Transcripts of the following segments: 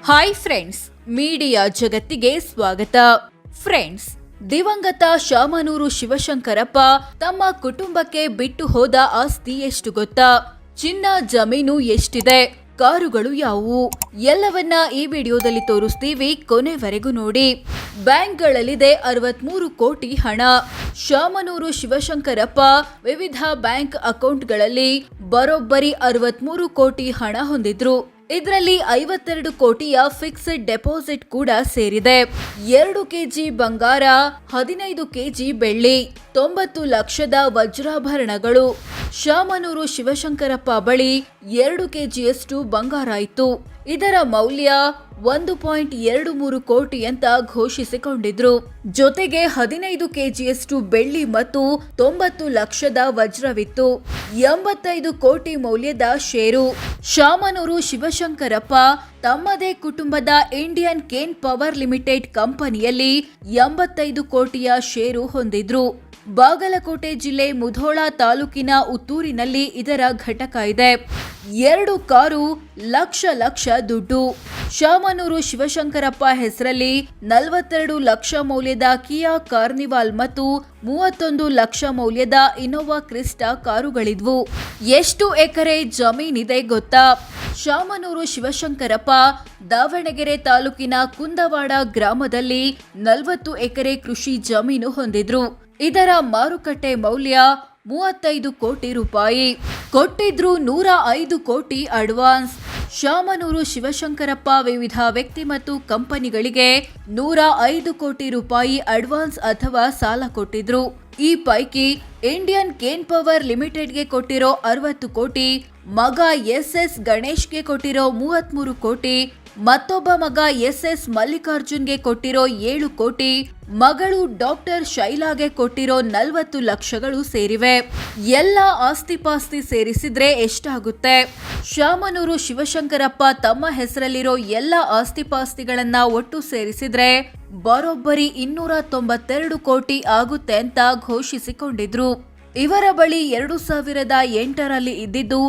Hi friends, media ಜಗತ್ತಿಗೆ ಸ್ವಾಗತ. Friends, ದಿವಂಗತ ಶಾಮನೂರು ಶಿವಶಂಕರಪ್ಪ ತಮ್ಮ ಕುಟುಂಬಕ್ಕೆ ಬಿಟ್ಟು ಹೋದ ಆಸ್ತಿ ಎಷ್ಟು ಗೊತ್ತಾ? ಚಿನ್ನ, ಜಮೀನು ಎಷ್ಟಿದೆ, ಕಾರುಗಳು ಯಾವುವು, ಎಲ್ಲವನ್ನ ಈ ವಿಡಿಯೋದಲ್ಲಿ ತೋರಿಸ್ತೀವಿ. ಕೊನೆವರೆಗೂ ನೋಡಿ. ಬ್ಯಾಂಕ್ಗಳಲ್ಲಿದೆ 63 ಕೋಟಿ ಹಣ. ಶಾಮನೂರು ಶಿವಶಂಕರಪ್ಪ ವಿವಿಧ ಬ್ಯಾಂಕ್ ಅಕೌಂಟ್ಗಳಲ್ಲಿ ಬರೋಬ್ಬರಿ 63 ಕೋಟಿ ಹಣ ಹೊಂದಿದ್ರು. ಇದರಲ್ಲಿ 52 ಕೋಟಿಯ ಫಿಕ್ಸ್ಡ್ ಡೆಪಾಸಿಟ್ ಕೂಡ ಸೇರಿದೆ. 2 ಕೆಜಿ ಬಂಗಾರ, 15 ಕೆಜಿ ಬೆಳ್ಳಿ, 90 ಲಕ್ಷದ ವಜ್ರಾಭರಣಗಳು. ಶಾಮನೂರು ಶಿವಶಂಕರಪ್ಪ ಬಳಿ 2 ಕೆಜಿಯಷ್ಟು ಬಂಗಾರ ಇತ್ತು. ಇದರ ಮೌಲ್ಯ 1.23 ಕೋಟಿ ಅಂತ ಘೋಷಿಸಿಕೊಂಡಿದ್ರು. ಜೊತೆಗೆ 15 ಕೆಜಿಯಷ್ಟು ಬೆಳ್ಳಿ ಮತ್ತು 90 ಲಕ್ಷದ ವಜ್ರವಿತ್ತು. 85 ಕೋಟಿ ಮೌಲ್ಯದ ಷೇರು. ಶಾಮನೂರು ಶಿವಶಂಕರಪ್ಪ ತಮ್ಮದೇ ಕುಟುಂಬದ ಇಂಡಿಯನ್ ಕೇನ್ ಪವರ್ ಲಿಮಿಟೆಡ್ ಕಂಪನಿಯಲ್ಲಿ 85 ಕೋಟಿಯ ಷೇರು ಹೊಂದಿದ್ರು. ಬಾಗಲಕೋಟೆ ಜಿಲ್ಲೆ ಮುಧೋಳ ತಾಲೂಕಿನ ಉತ್ತೂರಿನಲ್ಲಿ ಇದರ ಘಟಕ ಇದೆ. 2 ಕಾರು, ಲಕ್ಷ ದುಡ್ಡು. ಶಾಮನೂರು ಶಿವಶಂಕರಪ್ಪ ಹೆಸರಲ್ಲಿ 42 ಲಕ್ಷ ಮೌಲ್ಯದ ಕಿಯಾ ಕಾರ್ನಿವಾಲ್ ಮತ್ತು 31 ಲಕ್ಷ ಮೌಲ್ಯದ ಇನೋವಾ ಕ್ರಿಸ್ಟಾ ಕಾರುಗಳಿದ್ವು. ಎಷ್ಟು ಎಕರೆ ಜಮೀನಿದೆ ಗೊತ್ತಾ? ಶಾಮನೂರು ಶಿವಶಂಕರಪ್ಪ ದಾವಣಗೆರೆ ತಾಲೂಕಿನ ಕುಂದವಾಡ ಗ್ರಾಮದಲ್ಲಿ 40 ಎಕರೆ ಕೃಷಿ ಜಮೀನು ಹೊಂದಿದ್ರು. ಇದರ ಮಾರುಕಟ್ಟೆ ಮೌಲ್ಯ 35 ಕೋಟಿ ರೂಪಾಯಿ. ಕೊಟ್ಟಿದ್ರು 105 ಕೋಟಿ ಅಡ್ವಾನ್ಸ್. ಶಾಮನೂರು ಶಿವಶಂಕರಪ್ಪ ವಿವಿಧ ವ್ಯಕ್ತಿ ಮತ್ತು ಕಂಪನಿಗಳಿಗೆ 105 ಕೋಟಿ ರೂಪಾಯಿ ಅಡ್ವಾನ್ಸ್ ಅಥವಾ ಸಾಲ ಕೊಟ್ಟಿದ್ರು. ಈ ಪೈಕಿ ಇಂಡಿಯನ್ ಕೇನ್ ಪವರ್ ಲಿಮಿಟೆಡ್ಗೆ ಕೊಟ್ಟಿರೋ 60 ಕೋಟಿ, ಮಗ ಎಸ್ ಗಣೇಶ್ಗೆ ಕೊಟ್ಟಿರೋ 33 ಕೋಟಿ, ಮತ್ತೊಬ್ಬ ಮಗ ಎಸ್ ಮಲ್ಲಿಕಾರ್ಜುನ್ಗೆ ಕೊಟ್ಟಿರೋ 7 ಕೋಟಿ, ಮಗಳು ಡಾಕ್ಟರ್ ಶೈಲಾಗೆ ಕೊಟ್ಟಿರೋ 40 ಲಕ್ಷಗಳು ಸೇರಿವೆ. ಎಲ್ಲ ಆಸ್ತಿಪಾಸ್ತಿ ಸೇರಿಸಿದ್ರೆ ಎಷ್ಟಾಗುತ್ತೆ? ಶಾಮನೂರು ಶಿವಶಂಕರಪ್ಪ ತಮ್ಮ ಹೆಸರಲ್ಲಿರೋ ಎಲ್ಲ ಆಸ್ತಿಪಾಸ್ತಿಗಳನ್ನ ಒಟ್ಟು ಸೇರಿಸಿದ್ರೆ ಬರೋಬ್ಬರಿ 292 ಕೋಟಿ ಆಗುತ್ತೆ ಅಂತ ಘೋಷಿಸಿಕೊಂಡಿದ್ರು. ಇವರ ಬಳಿ 2008ರಲ್ಲಿ ಇದ್ದಿದ್ದು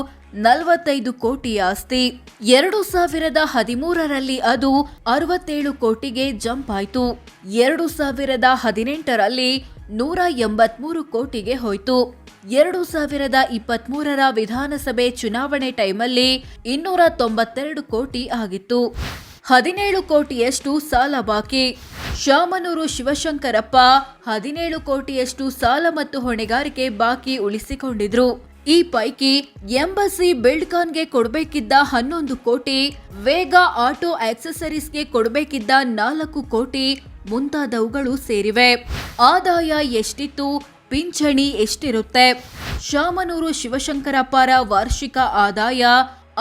45 ಕೋಟಿ ಆಸ್ತಿ. 2013ರಲ್ಲಿ ಅದು 67 ಕೋಟಿಗೆ ಜಂಪ್ ಆಯ್ತು. 2018ರಲ್ಲಿ 183 ಕೋಟಿಗೆ ಹೋಯ್ತು. 2023ರ ವಿಧಾನಸಭೆ ಚುನಾವಣೆ ಟೈಮಲ್ಲಿ 292 ಕೋಟಿ ಆಗಿತ್ತು. 17 ಕೋಟಿಯಷ್ಟು ಸಾಲ ಬಾಕಿ. ಶಾಮನೂರು ಶಿವಶಂಕರಪ್ಪ 17 ಕೋಟಿಯಷ್ಟು ಸಾಲ ಮತ್ತು ಹೊಣೆಗಾರಿಕೆ ಬಾಕಿ ಉಳಿಸಿಕೊಂಡಿದ್ರು. ಈ ಪೈಕಿ ಎಂಬಸಿ ಬಿಲ್ಡ್ಕಾನ್ಗೆ ಕೊಡಬೇಕಿದ್ದ 11 ಕೋಟಿ, ವೇಗ ಆಟೋ ಆಕ್ಸೆಸರೀಸ್ಗೆ ಕೊಡಬೇಕಿದ್ದ 4 ಕೋಟಿ ಮುಂತಾದವುಗಳು ಸೇರಿವೆ. ಆದಾಯ ಎಷ್ಟಿತ್ತು, ಪಿಂಚಣಿ ಎಷ್ಟಿರುತ್ತೆ? ಶಾಮನೂರು ಶಿವಶಂಕರಪ್ಪರ ವಾರ್ಷಿಕ ಆದಾಯ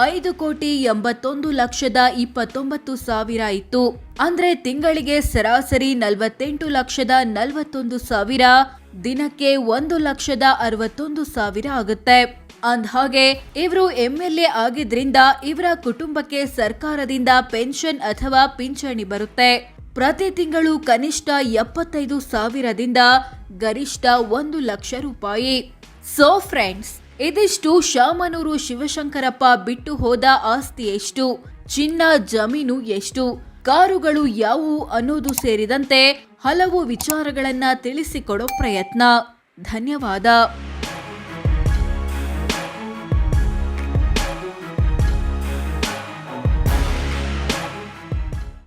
5,81,29,000 ಇತ್ತು. ಅಂದ್ರೆ ತಿಂಗಳಿಗೆ ಸರಾಸರಿ 48,41,000, ದಿನಕ್ಕೆ 1,61,000 ಆಗುತ್ತೆ. ಅಂದ್ಹಾಗೆ ಇವರು MLA ಆಗಿದ್ರಿಂದ ಇವರ ಕುಟುಂಬಕ್ಕೆ ಸರ್ಕಾರದಿಂದ ಪೆನ್ಷನ್ ಅಥವಾ ಪಿಂಚಣಿ ಬರುತ್ತೆ. ಪ್ರತಿ ತಿಂಗಳು ಕನಿಷ್ಠ 75,000ದಿಂದ ಗರಿಷ್ಠ 1 ಲಕ್ಷ ರೂಪಾಯಿ. ಸೋ ಫ್ರೆಂಡ್ಸ್, ಇದಿಷ್ಟು ಶಾಮನೂರು ಶಿವಶಂಕರಪ್ಪ ಬಿಟ್ಟು ಹೋದ ಆಸ್ತಿ ಎಷ್ಟು, ಚಿನ್ನ, ಜಮೀನು ಎಷ್ಟು, ಕಾರುಗಳು ಯಾವುವು ಅನ್ನೋದು ಸೇರಿದಂತೆ ಹಲವು ವಿಚಾರಗಳನ್ನ ತಿಳಿಸಿಕೊಡೋ ಪ್ರಯತ್ನ. ಧನ್ಯವಾದ.